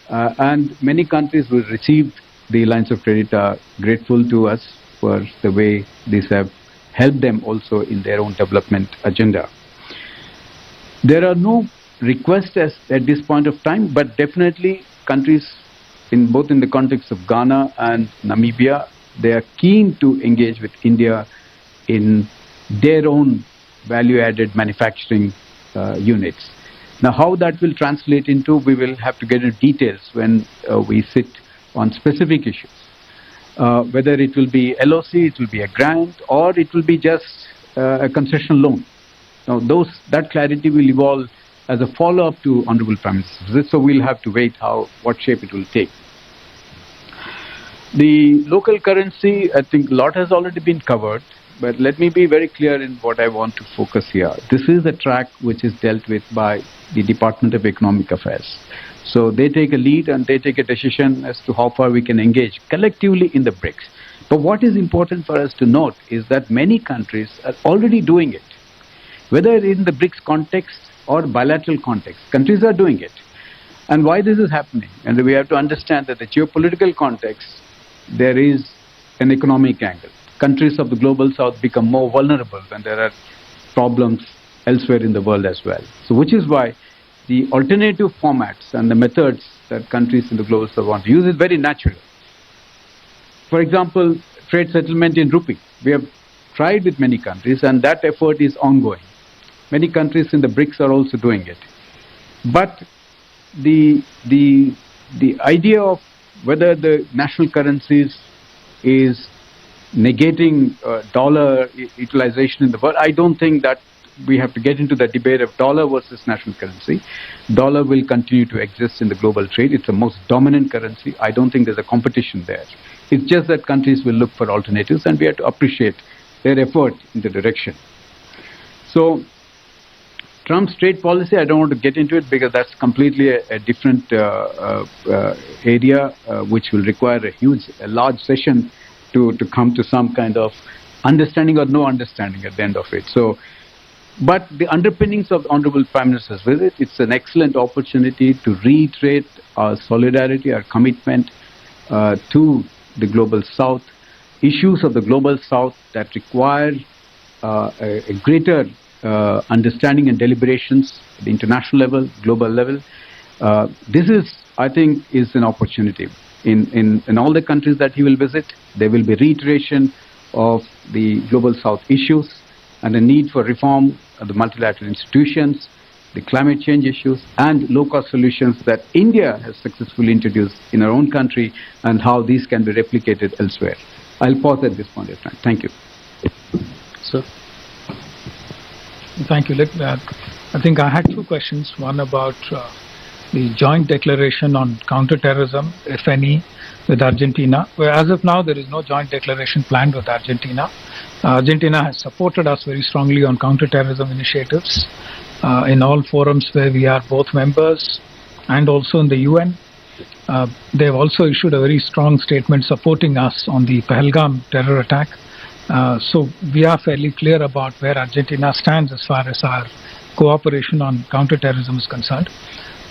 And many countries who received the lines of credit are grateful to us for the way these have helped them also in their own development agenda. There are no requests at this point of time, but definitely countries both in the context of Ghana and Namibia, they are keen to engage with India in their own value-added manufacturing units. Now, how that will translate into, we will have to get into details when we sit on specific issues. Whether it will be LOC, it will be a grant, or it will be just a concession loan. Now, that clarity will evolve as a follow-up to Honorable Prime Minister's visit, so we'll have to wait what shape it will take. The local currency, I think a lot has already been covered, but let me be very clear in what I want to focus here. This is a track which is dealt with by the Department of Economic Affairs. So they take a lead and they take a decision as to how far we can engage collectively in the BRICS. But what is important for us to note is that many countries are already doing it. Whether in the BRICS context or bilateral context, countries are doing it. And why this is happening? And we have to understand that the geopolitical context, there is an economic angle. Countries of the global south become more vulnerable when there are problems elsewhere in the world as well. So which is why the alternative formats and the methods that countries in the global south want to use is very natural. For example, trade settlement in rupee. We have tried with many countries and that effort is ongoing. Many countries in the BRICS are also doing it. But the idea of whether the national currencies is negating dollar utilization in the world, I don't think that we have to get into the debate of dollar versus national currency. Dollar will continue to exist in the global trade. It's the most dominant currency. I don't think there's a competition there. It's just that countries will look for alternatives and we have to appreciate their effort in the direction. So Trump's trade policy, I don't want to get into it because that's completely a different area which will require a large session to come to some kind of understanding or no understanding at the end of it. So, but the underpinnings of the Honorable Prime Minister's visit, it's an excellent opportunity to reiterate our solidarity, our commitment to the global south, issues of the global south that require a greater understanding and deliberations at the international level, global level. This is, I think, is an opportunity. In all the countries that he will visit, there will be reiteration of the global south issues and the need for reform of the multilateral institutions, the climate change issues, and low-cost solutions that India has successfully introduced in our own country and how these can be replicated elsewhere. I'll pause at this point in time. Thank you. Sir. Thank you. I think I had two questions. One about the joint declaration on counterterrorism, if any, with Argentina, where as of now there is no joint declaration planned with Argentina. Argentina has supported us very strongly on counter-terrorism initiatives in all forums where we are both members and also in the UN. They have also issued a very strong statement supporting us on the Pahalgam terror attack. So we are fairly clear about where Argentina stands as far as our cooperation on counter-terrorism is concerned.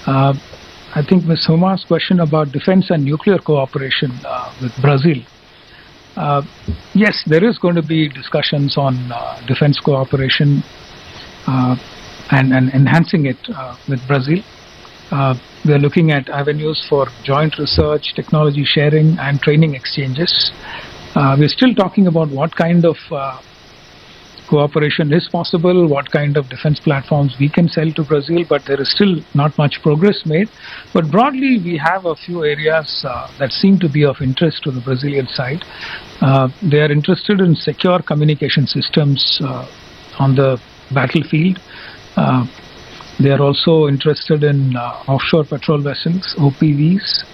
I think Ms. Huma's question about defense and nuclear cooperation with Brazil. Yes, there is going to be discussions on defense cooperation and enhancing it with Brazil. We are looking at avenues for joint research, technology sharing and training exchanges. We're still talking about what kind of cooperation is possible, what kind of defense platforms we can sell to Brazil, but there is still not much progress made. But broadly, we have a few areas that seem to be of interest to the Brazilian side. They are interested in secure communication systems on the battlefield. They are also interested in offshore patrol vessels, OPVs.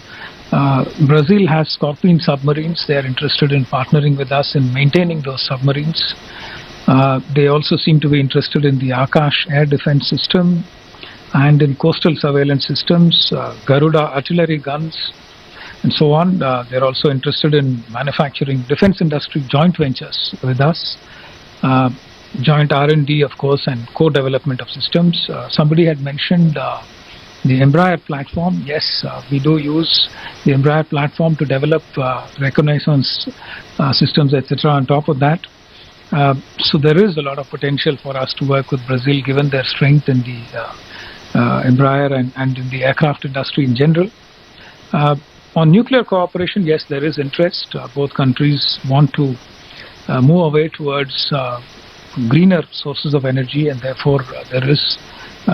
Brazil has Scorpene submarines. They are interested in partnering with us in maintaining those submarines. They also seem to be interested in the Akash air defense system and in coastal surveillance systems, Garuda artillery guns, and so on. They're also interested in manufacturing defense industry joint ventures with us, joint R&D, of course, and co-development of systems. Somebody had mentioned the Embraer platform. Yes, we do use the Embraer platform to develop reconnaissance systems, etc. on top of that. So there is a lot of potential for us to work with Brazil given their strength in the Embraer and in the aircraft industry in general. On nuclear cooperation, yes, there is interest. Both countries want to move away towards greener sources of energy, and therefore there is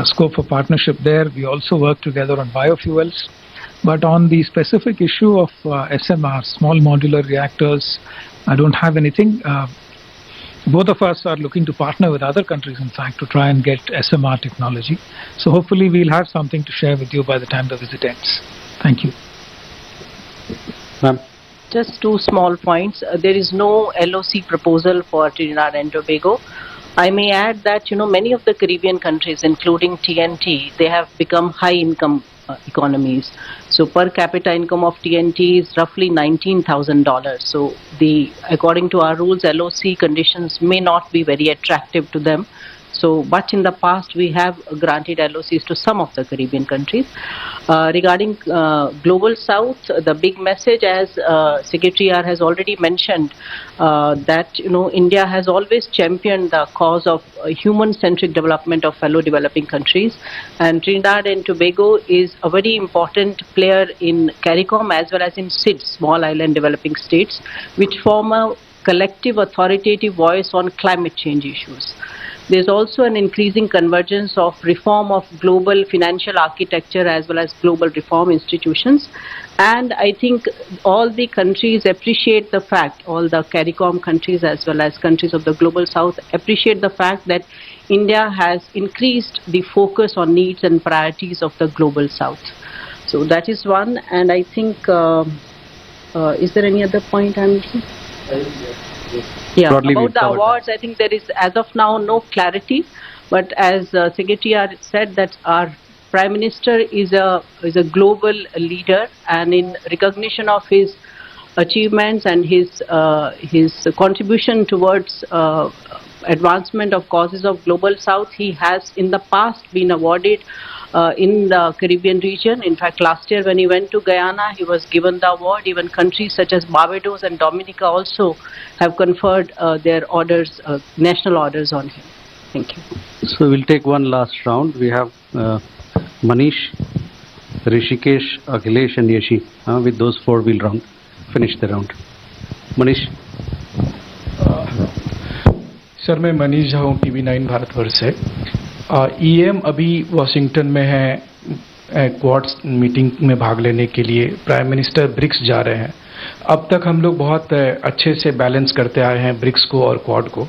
scope for partnership there. We also work together on biofuels. But on the specific issue of SMR, small modular reactors, I don't have anything. Both of us are looking to partner with other countries, in fact, to try and get SMR technology. So hopefully we'll have something to share with you by the time the visit ends. Thank you. Ma'am. Just two small points. There is no LOC proposal for Trinidad and Tobago. I may add that, many of the Caribbean countries, including TNT, they have become high-income economies. So per capita income of TNT is roughly $19,000. So according to our rules, LOC conditions may not be very attractive to them. So, but in the past we have granted LOCs to some of the Caribbean countries. Regarding Global South, the big message, as Secretary R has already mentioned, that India has always championed the cause of human-centric development of fellow developing countries, and Trinidad and Tobago is a very important player in CARICOM as well as in SIDS, Small Island Developing States, which form a collective authoritative voice on climate change issues. There's also an increasing convergence of reform of global financial architecture as well as global reform institutions. And I think all the countries appreciate the fact, all the CARICOM countries as well as countries of the Global South appreciate the fact that India has increased the focus on needs and priorities of the Global South. So that is one. And I think, is there any other point I'm missing? Yeah, Broadly about the awards, I think there is as of now no clarity, but as Secretary said, that our Prime Minister is a global leader, and in recognition of his achievements and his contribution towards advancement of causes of Global South, he has in the past been awarded in the Caribbean region. In fact, last year when he went to Guyana, he was given the award. Even countries such as Barbados and Dominica also have conferred their orders, national orders on him. Thank you. So we'll take one last round. We have Manish, Rishikesh, Akhilesh and Yeshi. With those four, we'll finish the round. Manish. Sir मैं मनीष झा हूँ TV9 Bharatvarsh से EM अभी Washington में है quartz meeting में भाग लेने के लिए प्राइम मिनिस्टर ब्रिक्स जा रहे हैं अब तक हम लोग बहुत अच्छे से बैलेंस करते आए हैं ब्रिक्स को और क्वाड को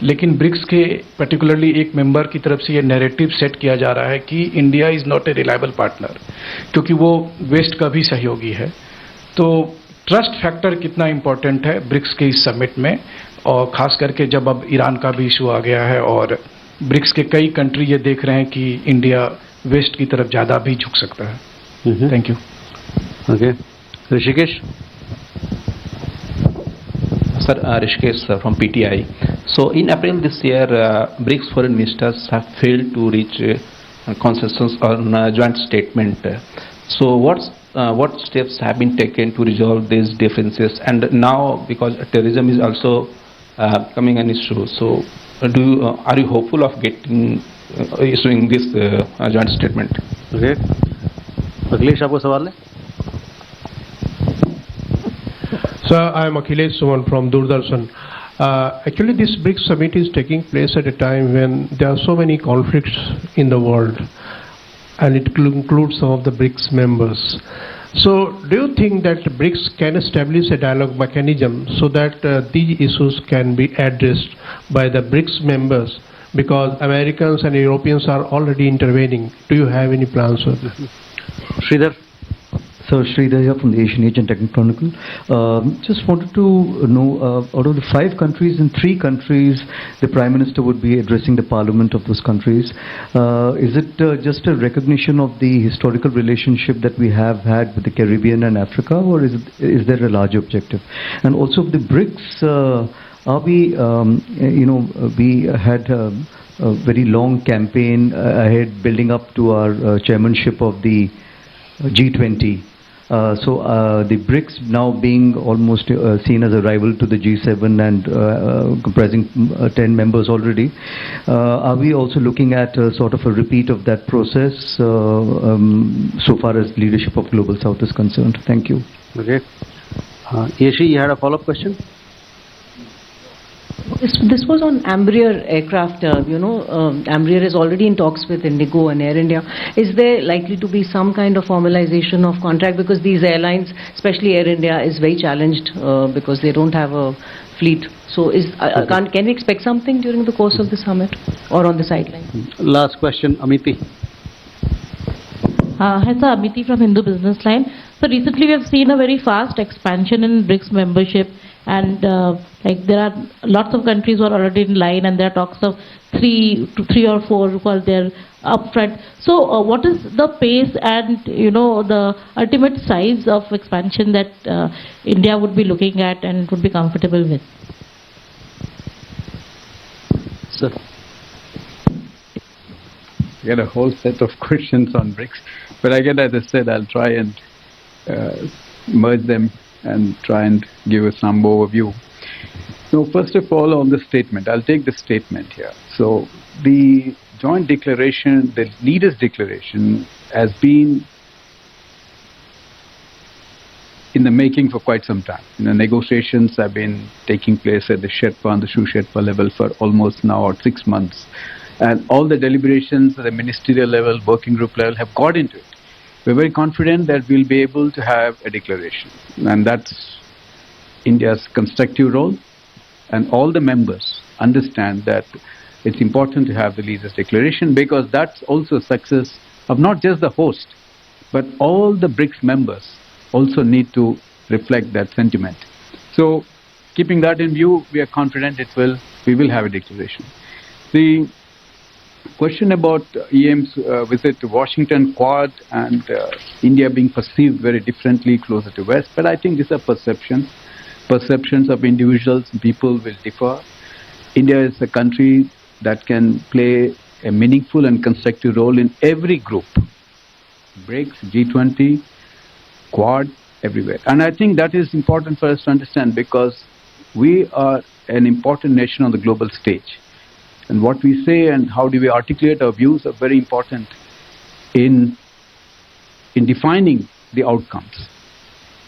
लेकिन ब्रिक्स के पर्टिकुलरली एक मेंबर की तरफ से ये नैरेटिव सेट किया जा रहा है कि India is not a reliable partner क्योंकि वो वेस्ट का भी सहयोगी है तो ट्रस्ट फैक्टर कितना इम्पोर्टेंट है ब्रिक्स के इस समिट में और खास करके जब अब ईरान का भी इशू आ गया है और ब्रिक्स के कई कंट्री ये देख रहे हैं कि इंडिया वेस्ट की तरफ ज़्यादा भी झुक सकता है. Thank you. Okay. Rishikesh? Sir, Rishikesh from PTI. So in April this year, BRICS foreign ministers have failed to reach consensus on a joint statement. So what steps have been taken to resolve these differences? And now, because terrorism is also becoming an issue, so are you hopeful of getting issuing this joint statement? Okay. Akhilesh, आपको सवाल है? Sir, I am Akhilesh Suman from Doordarshan. Actually, this BRICS summit is taking place at a time when there are so many conflicts in the world, and it includes some of the BRICS members. So, do you think that BRICS can establish a dialogue mechanism so that these issues can be addressed by the BRICS members? Because Americans and Europeans are already intervening. Do you have any plans for this? Sridhar? So, Sridhar here from the Asian Age and Technical Chronicle. Just wanted to know, out of the 5 countries, in 3 countries, the Prime Minister would be addressing the Parliament of those countries. Is it just a recognition of the historical relationship that we have had with the Caribbean and Africa, or is there a larger objective? And also, the BRICS, are we, we had a very long campaign ahead building up to our chairmanship of the G20. So the BRICS now being almost seen as a rival to the G7 and comprising 10 members already, are we also looking at sort of a repeat of that process so far as leadership of Global South is concerned? Thank you. Okay. Yeshi, you had a follow-up question? This was on Embraer aircraft. Embraer is already in talks with Indigo and Air India. Is there likely to be some kind of formalization of contract? Because these airlines, especially Air India, is very challenged because they don't have a fleet. So can we expect something during the course of the summit or on the sideline? Last question, Amiti. Hi sir, Amiti from Hindu Business Line. So recently we have seen a very fast expansion in BRICS membership, and there are lots of countries who are already in line, and there are talks of 3 or 4 who are there upfront. So what is the pace and the ultimate size of expansion that India would be looking at and would be comfortable with? Sir. I get a whole set of questions on BRICS, but again, as I said, I'll try and merge them and try and give us some overview. So first of all, on the statement, I'll take the statement here. So the joint declaration, the leaders' declaration, has been in the making for quite some time. Negotiations have been taking place at the Sherpa and the Shu Sherpa level for almost now 6 months. And all the deliberations at the ministerial level, working group level have got into it. We're very confident that we'll be able to have a declaration. And that's India's constructive role. And all the members understand that it's important to have the leaders' declaration, because that's also a success of not just the host, but all the BRICS members also need to reflect that sentiment. So keeping that in view, we are confident we will have a declaration. The question about EM's visit to Washington, Quad, and India being perceived very differently closer to West, but I think these are perceptions. Perceptions of individuals and people will differ. India is a country that can play a meaningful and constructive role in every group. BRICS, G20, Quad, everywhere. And I think that is important for us to understand, because we are an important nation on the global stage. And what we say and how do we articulate our views are very important in defining the outcomes.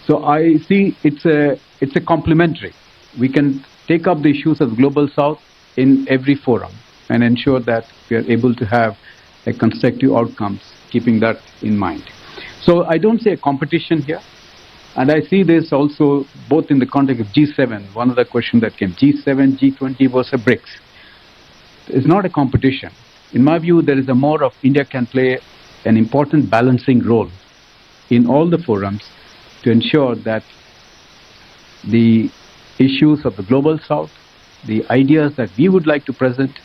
So I see it's a complementary. We can take up the issues of Global South in every forum and ensure that we are able to have a constructive outcomes, keeping that in mind. So I don't see a competition here. And I see this also both in the context of G7. One of the questions that came, G7, G20 versus BRICS. It's not a competition. In my view, there is a more of India can play an important balancing role in all the forums to ensure that the issues of the Global South the ideas that we would like to present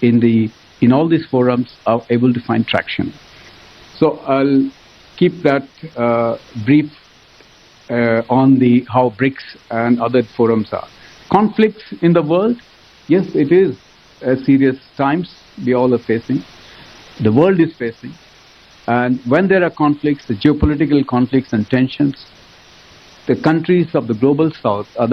in all these forums are able to find traction. So I'll keep that brief on how BRICS and other forums are. Conflicts in the world, yes, it is serious times we all are facing. The world is facing. And when there are conflicts, the geopolitical conflicts and tensions, the countries of the global south are the